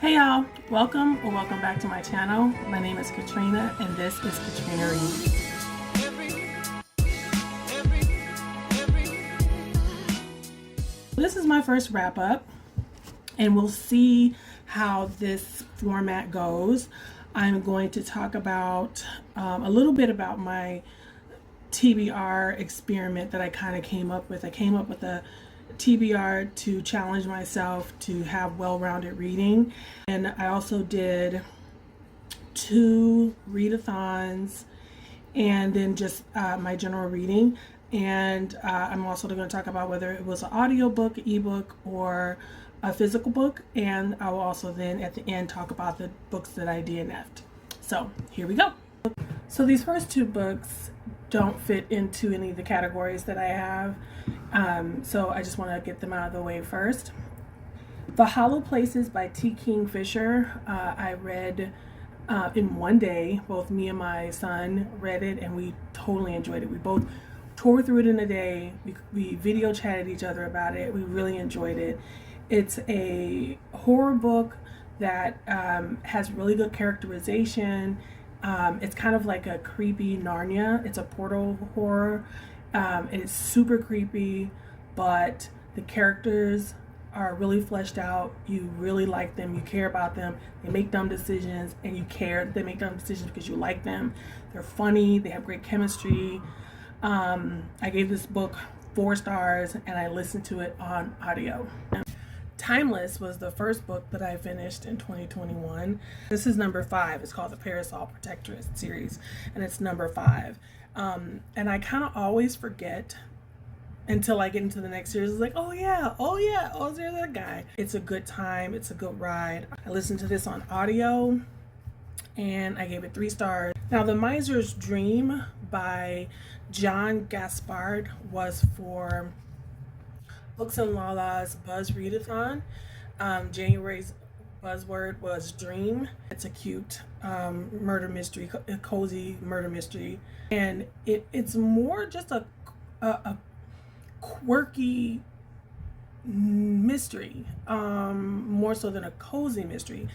Hey y'all, welcome or welcome back to my channel. My name is Katrina and this is Katrina Readss. This is my first wrap up and we'll see how this format goes. I'm going to talk about a little bit about my TBR experiment that I kind of came up with. I came up with a TBR to challenge myself to have well-rounded reading, and I also did 2 readathons and then just my general reading, and I'm also going to talk about whether it was an audiobook, ebook, or a physical book, and I will also then at the end talk about the books that I DNF'd. So here we go. So these first 2 books don't fit into any of the categories that I have, so I just want to get them out of the way first. The Hollow Places by T. Kingfisher, I read in one day. Both me and my son read it and we totally enjoyed it. We both tore through it in a day. We video chatted each other about it. We really enjoyed it. It's a horror book that has really good characterization. It's kind of like a creepy Narnia. It's a portal horror. It's super creepy, but the characters are really fleshed out. You really like them. You care about them. They make dumb decisions, and you care that they make dumb decisions because you like them. They're funny. They have great chemistry. I gave this book 4 stars, and I listened to it on audio. Timeless was the first book that I finished in 2021. This is number 5. It's called the Parasol Protectoress series, and it's number 5. And I kind of always forget until I get into the next series. It's like, oh yeah, there's that guy. It's a good time. It's a good ride. I listened to this on audio, and I gave it 3 stars. Now, The Miser's Dream by John Gaspard was for Books and Lala's Buzz Readathon. January's buzzword was dream. It's a cute murder mystery, a cozy murder mystery, and it's more just a quirky mystery, more so than a cozy mystery.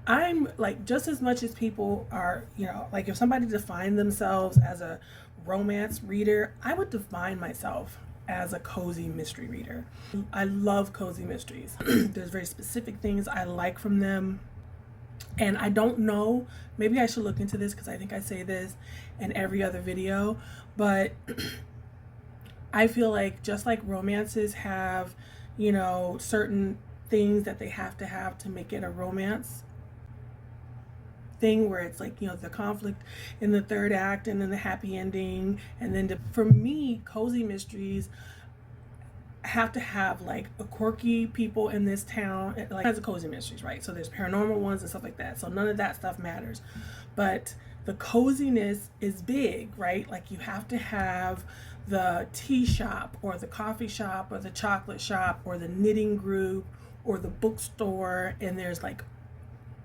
I'm like, just as much as people are, like if somebody defined themselves as a romance reader, I would define myself as a cozy mystery reader. I love cozy mysteries. There's very specific things I like from them, and I don't know, maybe I should look into this because I think I say this in every other video, but I feel like just like romances have, certain things that they have to make it a romance thing, where it's like, the conflict in the 3rd act and then the happy ending, and then for me, cozy mysteries have to have like a quirky people in this town, like as a cozy mysteries, right? So there's paranormal ones and stuff like that, so none of that stuff matters, but the coziness is big, right? Like you have to have the tea shop or the coffee shop or the chocolate shop or the knitting group or the bookstore, and there's like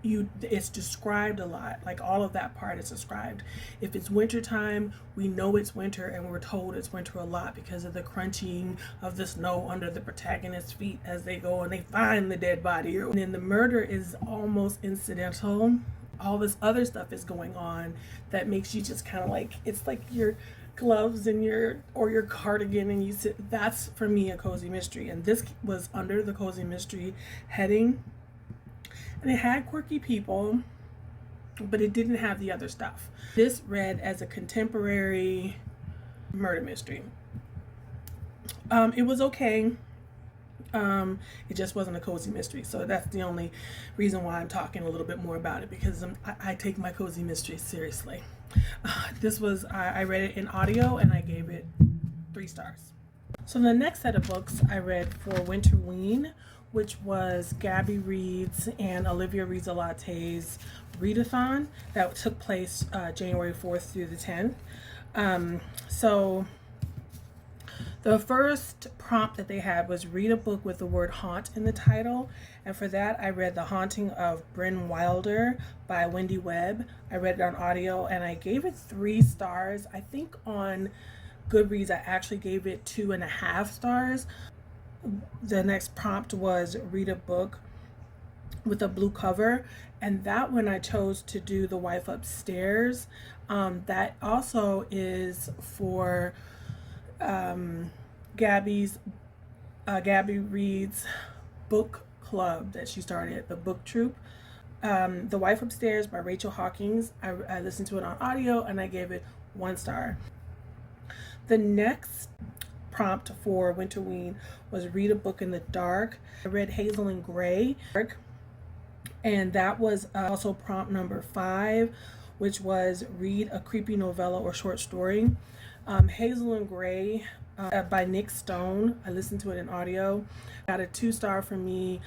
it's described a lot. Like all of that part is described. If it's winter time, we know it's winter, and we're told it's winter a lot because of the crunching of the snow under the protagonist's feet as they go and they find the dead body. And then the murder is almost incidental. All this other stuff is going on that makes you just kind of like, it's like your gloves and your cardigan, and you sit. That's for me a cozy mystery, and this was under the cozy mystery heading. And it had quirky people, but it didn't have the other stuff. This read as a contemporary murder mystery. It was okay. It just wasn't a cozy mystery. So that's the only reason why I'm talking a little bit more about it, because I take my cozy mysteries seriously. I read it in audio and I gave it 3 stars. So the next set of books I read for Winterween, which was Gabby Reads and Olivia Reads a Latte's readathon that took place January 4th through the 10th. So the first prompt that they had was read a book with the word haunt in the title, and for that I read The Haunting of Bryn Wilder by Wendy Webb. I read it on audio and I gave it 3 stars. I think on Goodreads I actually gave it 2.5 stars. The next prompt was read a book with a blue cover, and that one I chose to do The Wife Upstairs. That also is for Gabby Read's book club that she started, the book troupe. The Wife Upstairs by Rachel Hawkins. I listened to it on audio and I gave it 1 star. The next prompt for Winterween was read a book in the dark. I read Hazel and Gray, and that was also prompt number 5, which was read a creepy novella or short story. Hazel and Gray by Nick Stone. I listened to it in audio. Got a 2 star from me.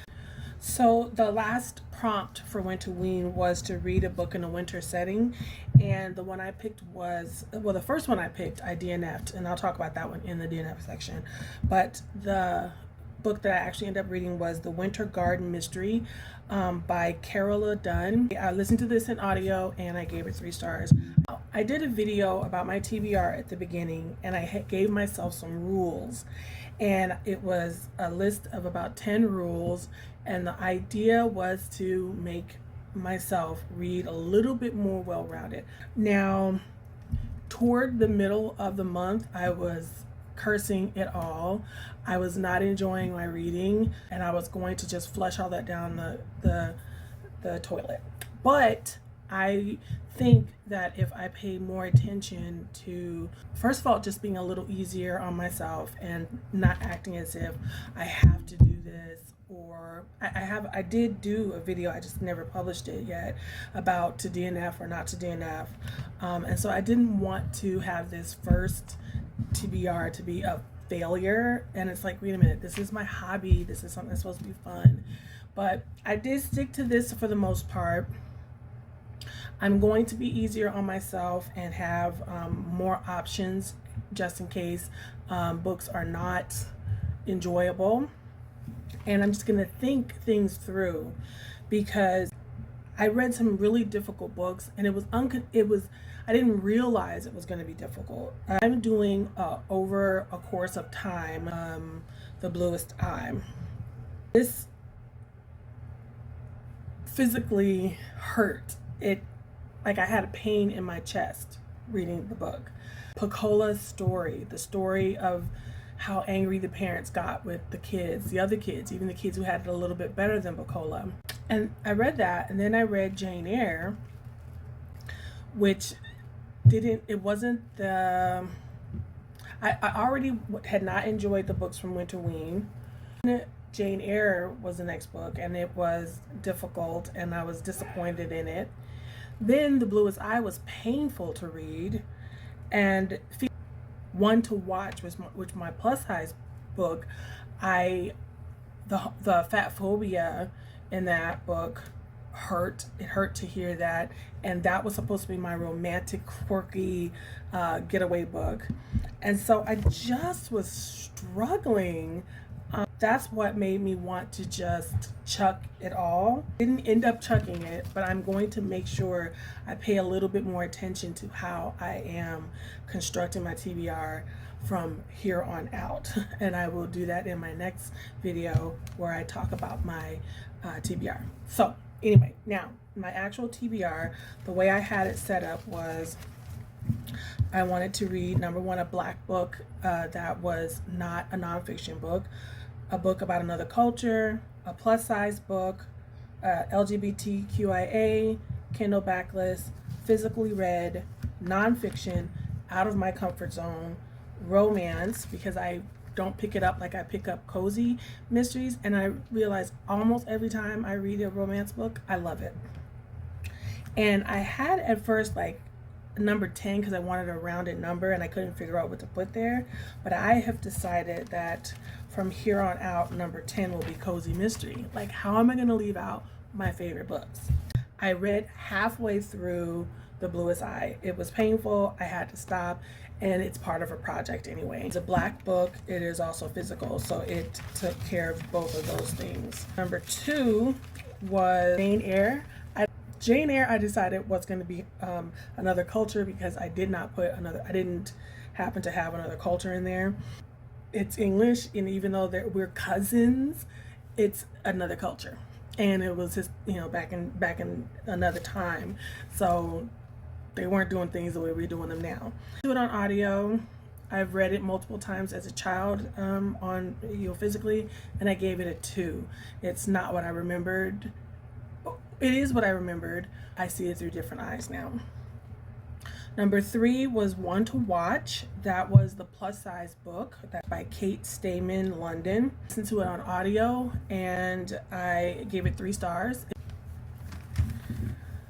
So the last prompt for Winterween was to read a book in a winter setting, and the one I picked was, well, the first one I picked, I DNF'd, and I'll talk about that one in the DNF section. But the book that I actually ended up reading was The Winter Garden Mystery by Carola Dunn. I listened to this in audio and I gave it 3 stars. I did a video about my TBR at the beginning, and I gave myself some rules, and it was a list of about 10 rules, and the idea was to make myself read a little bit more well-rounded. Now, toward the middle of the month, I was cursing it all. I was not enjoying my reading, and I was going to just flush all that down the toilet. But I think that if I pay more attention to, first of all, just being a little easier on myself and not acting as if I have to do this, or I did do a video, I just never published it yet, about to DNF or not to DNF. And so I didn't want to have this first TBR to be a failure. And it's like, wait a minute, this is my hobby. This is something that's supposed to be fun. But I did stick to this for the most part. I'm going to be easier on myself and have more options just in case books are not enjoyable. And I'm just going to think things through, because I read some really difficult books, and I didn't realize it was going to be difficult. I'm doing over a course of time, The Bluest Eye. This physically hurt. Like I had a pain in my chest reading the book. Pacola's story, the story of how angry the parents got with the kids, the other kids, even the kids who had it a little bit better than Pacola. And I read that, and then I read Jane Eyre, which wasn't the, I already had not enjoyed the books from Winterween. Jane Eyre was the next book, and it was difficult, and I was disappointed in it. Then The Bluest Eye was painful to read, and one to watch, which my plus size book, the fat phobia in that book hurt. It hurt to hear that, and that was supposed to be my romantic, quirky getaway book, and so I just was struggling. That's what made me want to just chuck it all. Didn't end up chucking it, but I'm going to make sure I pay a little bit more attention to how I am constructing my TBR from here on out. And I will do that in my next video where I talk about my TBR. So anyway, now my actual TBR, the way I had it set up was I wanted to read, number 1, a Black book that was not a nonfiction book, a book about another culture, a plus size book, LGBTQIA, Kindle backlist, physically read, nonfiction, out of my comfort zone, romance, because I don't pick it up like I pick up cozy mysteries, and I realize almost every time I read a romance book, I love it. And I had at first like number 10 because I wanted a rounded number and I couldn't figure out what to put there, but I have decided that from here on out, number 10 will be cozy mystery. Like, how am I going to leave out my favorite books? I read halfway through The Bluest Eye. It was painful. I had to stop, and it's part of a project anyway. It's a Black book. It is also physical, so it took care of both of those things. Number 2 was Jane Eyre. Jane Eyre, I decided was going to be another culture because I didn't happen to have another culture in there. It's English, and even though we're cousins, it's another culture. and it was just, you know, back in another time, so they weren't doing things the way we're doing them now. Do it on audio. I've read it multiple times as a child, on, you know, physically, and I gave it a 2. It's not what I remembered. It is what I remembered. I see it through different eyes now. Number 3 was One to Watch. That was the plus size book that by Kate Stayman, London. I listened to it on audio and I gave it 3 stars.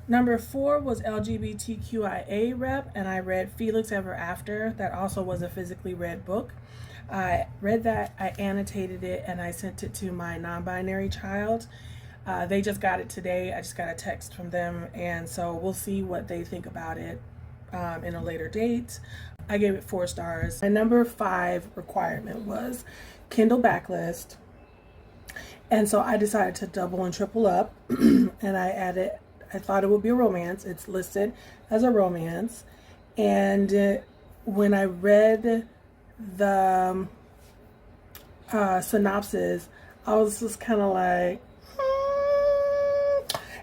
Number 4 was LGBTQIA Rep, and I read Felix Ever After. That also was a physically read book. I read that, I annotated it, and I sent it to my non-binary child. They just got it today. I just got a text from them, and so we'll see what they think about it in a later date. I gave it 4 stars. My number 5 requirement was Kindle backlist, and so I decided to double and triple up, and I thought it would be a romance. It's listed as a romance, and when I read the synopsis, I was just kind of like,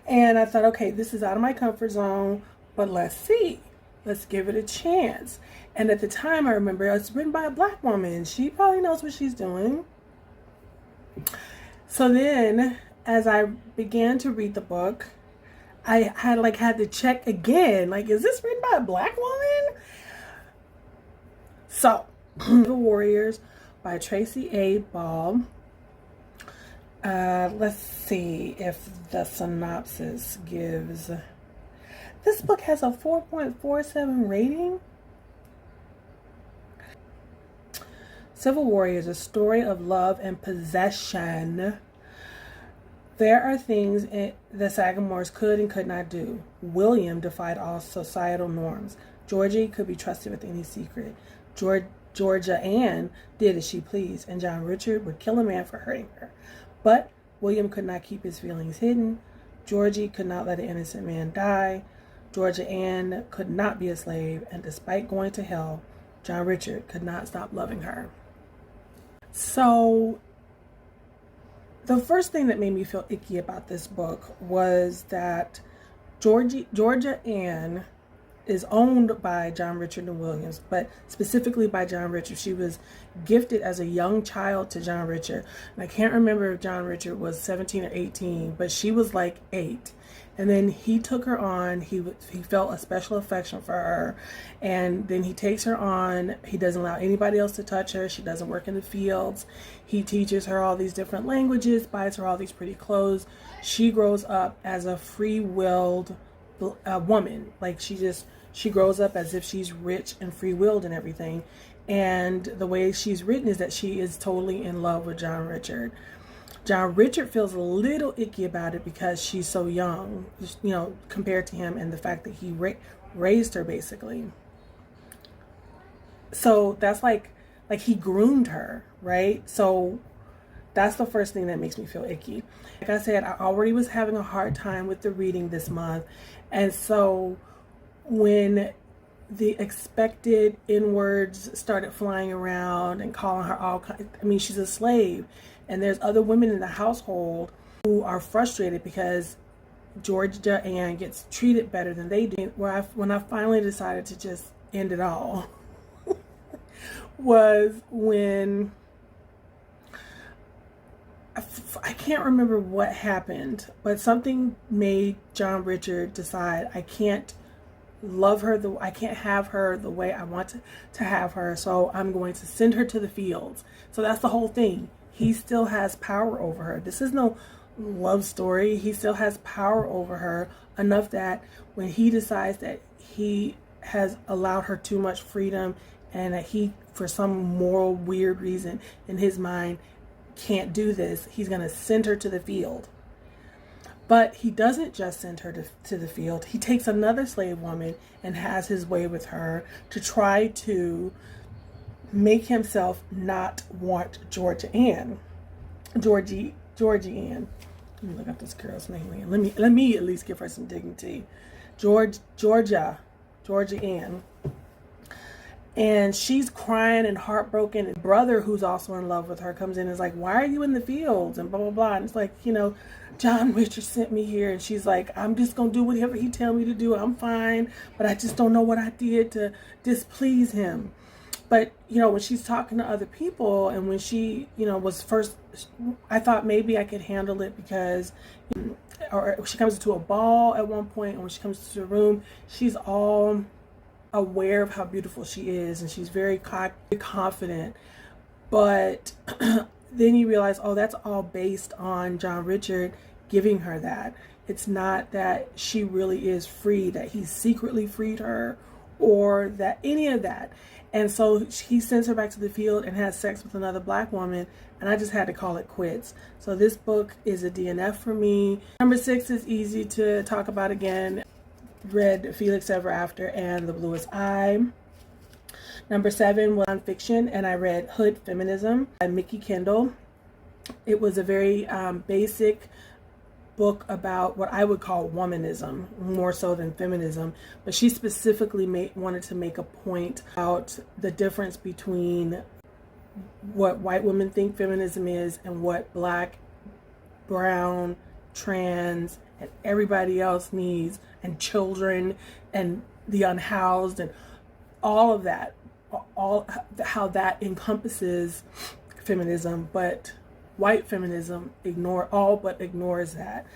and I thought, okay, this is out of my comfort zone, but let's see. Let's give it a chance. And at the time, I remember it's written by a Black woman. She probably knows what she's doing. So then, as I began to read the book, I had to check again. Like, is this written by a Black woman? So, The Warriors by Tracy A. Ball. Let's see if the synopsis gives. This book has a 4.47 rating. Civil Warriors, a story of love and possession. There are things the Sagamores could and could not do. William defied all societal norms. Georgie could be trusted with any secret. Georgia Ann did as she pleased, and John Richard would kill a man for hurting her. But William could not keep his feelings hidden. Georgie could not let an innocent man die. Georgia Ann could not be a slave, and despite going to hell, John Richard could not stop loving her. So, the first thing that made me feel icky about this book was that Georgia Ann is owned by John Richard and Williams, but specifically by John Richard. She was gifted as a young child to John Richard. And I can't remember if John Richard was 17 or 18, but she was like 8. And then he took her on. He felt a special affection for her. And then he takes her on. He doesn't allow anybody else to touch her. She doesn't work in the fields. He teaches her all these different languages, buys her all these pretty clothes. She grows up as a free-willed woman. Like, she grows up as if she's rich and free-willed and everything. And the way she's written is that she is totally in love with John Richard. John Richard feels a little icky about it because she's so young, you know, compared to him, and the fact that he raised her, basically. So that's like he groomed her, right? So that's the first thing that makes me feel icky. Like I said, I already was having a hard time with the reading this month. And so when the expected N-words started flying around and calling her all kinds, I mean, she's a slave. And there's other women in the household who are frustrated because Georgia Ann gets treated better than they do. When I finally decided to just end it all was when I can't remember what happened, but something made John Richard decide I can't love her, I can't have her the way I want to have her, so I'm going to send her to the fields. So that's the whole thing. He still has power over her. This is no love story. He still has power over her enough that when he decides that he has allowed her too much freedom and that he, for some moral weird reason in his mind, can't do this, he's going to send her to the field. But he doesn't just send her to the field. He takes another slave woman and has his way with her to try to make himself not want Georgia Ann. Georgie Ann. Let me look up this girl's name again. Let me at least give her some dignity. Georgia Ann. And she's crying and heartbroken. And brother, who's also in love with her, comes in and is like, why are you in the fields? And blah, blah, blah. And it's like, you know, John Richard sent me here, and she's like, I'm just gonna do whatever he tell me to do. I'm fine, but I just don't know what I did to displease him. But, you know, when she's talking to other people, and when she, you know, was first, I thought maybe I could handle it because, or she comes into a ball at one point, and when she comes to the room, she's all aware of how beautiful she is, and she's very confident. But then you realize, oh, that's all based on John Richard giving her that. It's not that she really is free, that he secretly freed her, or that any of that. And so he sends her back to the field and has sex with another black woman, and I just had to call it quits. So this book is a DNF for me. Number 6 is easy to talk about again. Read Felix Ever After and The Bluest Eye. Number 7 was nonfiction, and I read Hood Feminism by Mickey Kendall. It was a very basic book about what I would call womanism, more so than feminism, but she specifically wanted to make a point about the difference between what white women think feminism is and what black, brown, trans, and everybody else needs, and children, and the unhoused, and all of that, all how that encompasses feminism. But white feminism ignores that.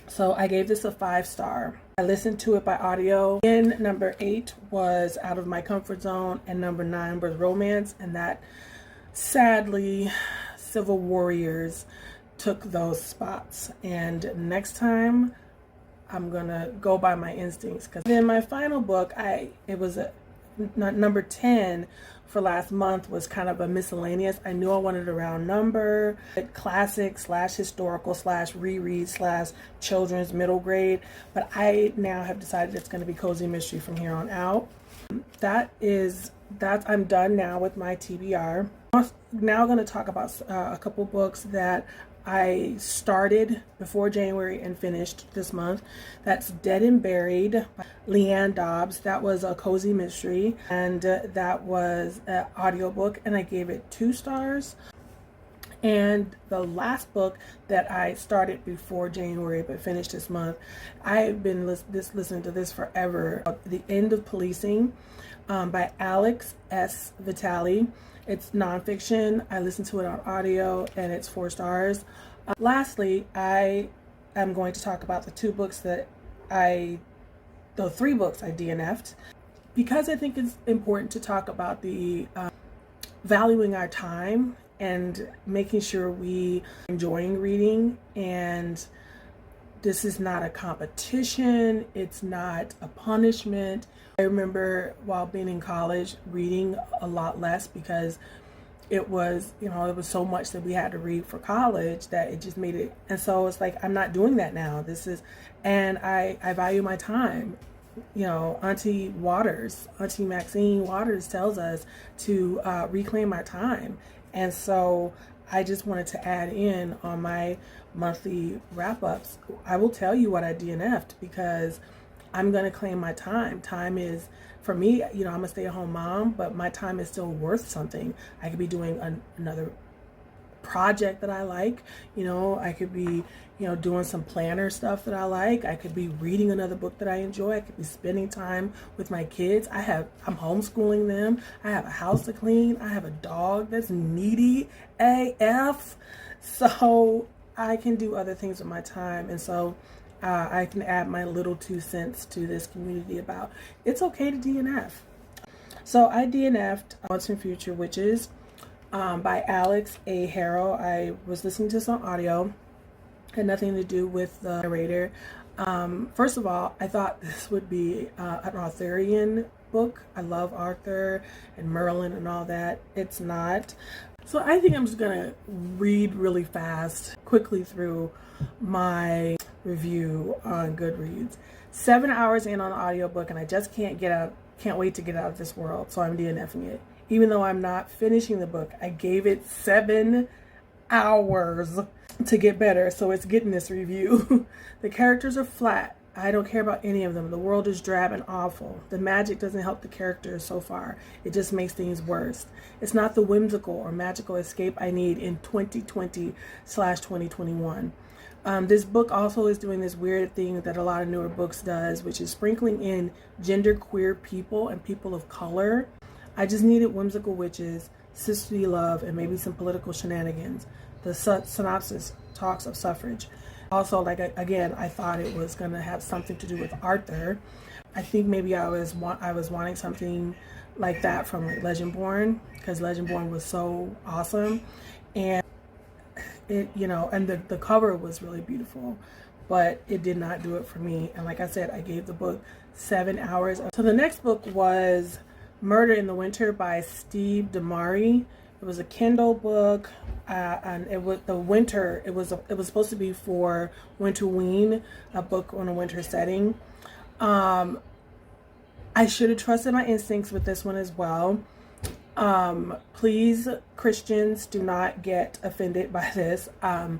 So I gave this a 5-star. I listened to it by audio. And number 8 was Out of My Comfort Zone, and number 9 was Romance, and that sadly Civil Warriors took those spots. And next time I'm gonna go by my instincts. Because then my final book, it was number 10 for last month, was kind of a miscellaneous. I knew I wanted a round number, classic / historical / reread / children's middle grade, but I now have decided it's going to be cozy mystery from here on out. I'm done now with my TBR. Now I'm going to talk about a couple books that I started before January and finished this month. That's Dead and Buried by Leanne Dobbs. That was a cozy mystery, and that was an audiobook, and I gave it 2 stars. And the last book that I started before January but finished this month, I've been listening to this forever. The End of Policing by Alex S. Vitale. It's nonfiction. I listened to it on audio, and it's 4 stars. Lastly, I am going to talk about the 3 books I DNF'd, because I think it's important to talk about the valuing our time and making sure we are enjoying reading. And this is not a competition. It's not a punishment. I remember while being in college reading a lot less because it was so much that we had to read for college that it just made it. And so it's like, I'm not doing that now. And I value my time. Auntie Maxine Waters tells us to reclaim our time. And so I just wanted to add in on my monthly wrap-ups. I will tell you what I DNF'd, because I'm going to claim my time. Time is, for me, I'm a stay-at-home mom, but my time is still worth something. I could be doing another project that I like. I could be, doing some planner stuff that I like. I could be reading another book that I enjoy. I could be spending time with my kids. I'm homeschooling them. I have a house to clean. I have a dog that's needy AF. So I can do other things with my time. And so I can add my little 2 cents to this community about it's okay to DNF. So I DNF'd Once and Future Witches by Alex A. Harrow. I was listening to some audio, had nothing to do with the narrator. First of all, I thought this would be an Arthurian book. I love Arthur and Merlin and all that. It's not. So I think I'm just gonna read really fast, quickly through my review on Goodreads. 7 hours in on the audiobook, and I just can't wait to get out of this world, so I'm DNFing it. Even though I'm not finishing the book, I gave it 7 hours to get better, so it's getting this review. The characters are flat. I don't care about any of them. The world is drab and awful. The magic doesn't help the characters so far. It just makes things worse. It's not the whimsical or magical escape I need in 2020/2021. This book also is doing this weird thing that a lot of newer books does, which is sprinkling in genderqueer people and people of color. I just needed whimsical witches, sisterly love, and maybe some political shenanigans. The synopsis talks of suffrage. Also, like, again, I thought it was going to have something to do with Arthur. I think maybe I was wanting something like that from Legendborn, because Legendborn was so awesome, and it, you know, and the cover was really beautiful, but it did not do it for me. And like I said, I gave the book 7 hours. So the next book was Murder in the Winter by Steve Damari. It was a Kindle book, and it was the winter. It was supposed to be for Winterween, a book on a winter setting. I should have trusted my instincts with this one as well. Please, Christians, do not get offended by this. I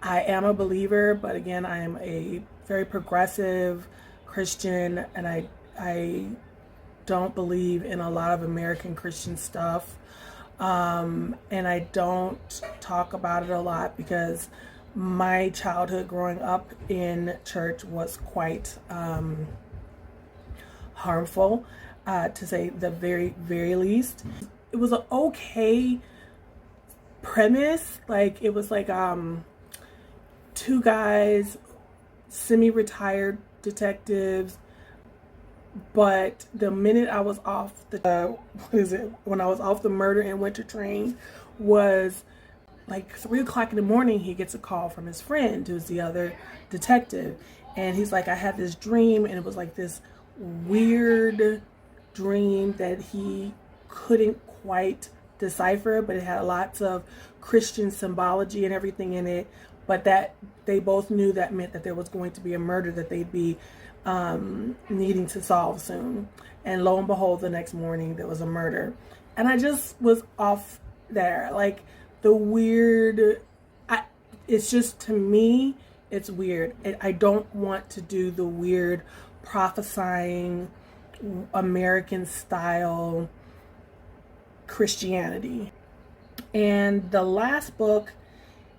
am a believer, but again, I am a very progressive Christian, and I don't believe in a lot of American Christian stuff. And I don't talk about it a lot because my childhood growing up in church was quite harmful, to say the very, very least. It was an okay premise. Like, it was like two guys, semi-retired detectives, but the minute I was off when I was off the Murder in Winter train was like 3 o'clock in the morning. He gets a call from his friend, who's the other detective, and he's like, I had this dream, and it was like this weird dream that he couldn't quite decipher, but it had lots of Christian symbology and everything in it, but that they both knew that meant that there was going to be a murder that they'd be needing to solve soon. And lo and behold, the next morning there was a murder, and I just was off there. Like, the weird, it's just, to me, it's weird. I don't want to do the weird prophesying American style Christianity. And the last book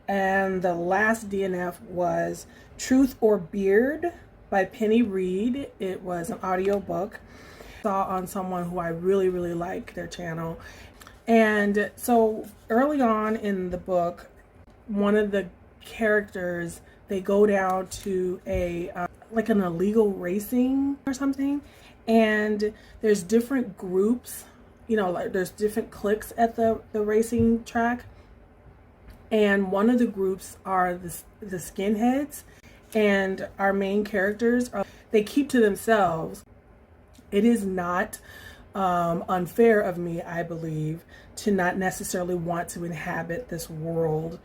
and the last DNF was Truth or Beard by Penny Reed. It was an audio book. I saw on someone who I really, really like their channel. And so early on in the book, one of the characters, they go down to a like an illegal racing or something, and there's different groups, you know, like there's different cliques at the racing track, and one of the groups are the skinheads, and our main characters they keep to themselves. It is not unfair of me, I believe, to not necessarily want to inhabit this world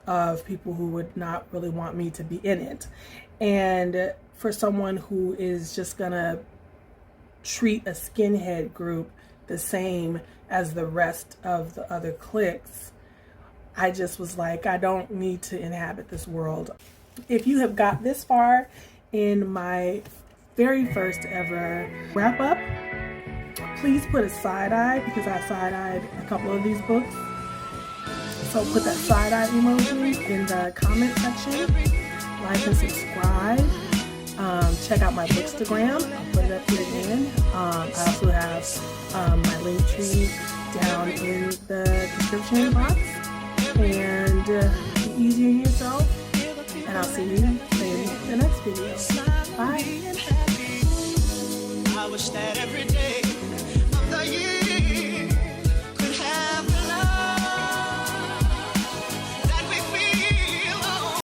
of people who would not really want me to be in it. And for someone who is just gonna treat a skinhead group the same as the rest of the other cliques, I just was like, I don't need to inhabit this world. If you have got this far in my very first ever wrap up, please put a side eye, because I side-eyed a couple of these books. So put that side-eye emoji in the comment section. Like and subscribe. Check out my Bookstagram. I'll put it up here again. I also have my link tree down in the description box. And be easy on yourself. And I'll see you in the next video. Bye. I wish that every day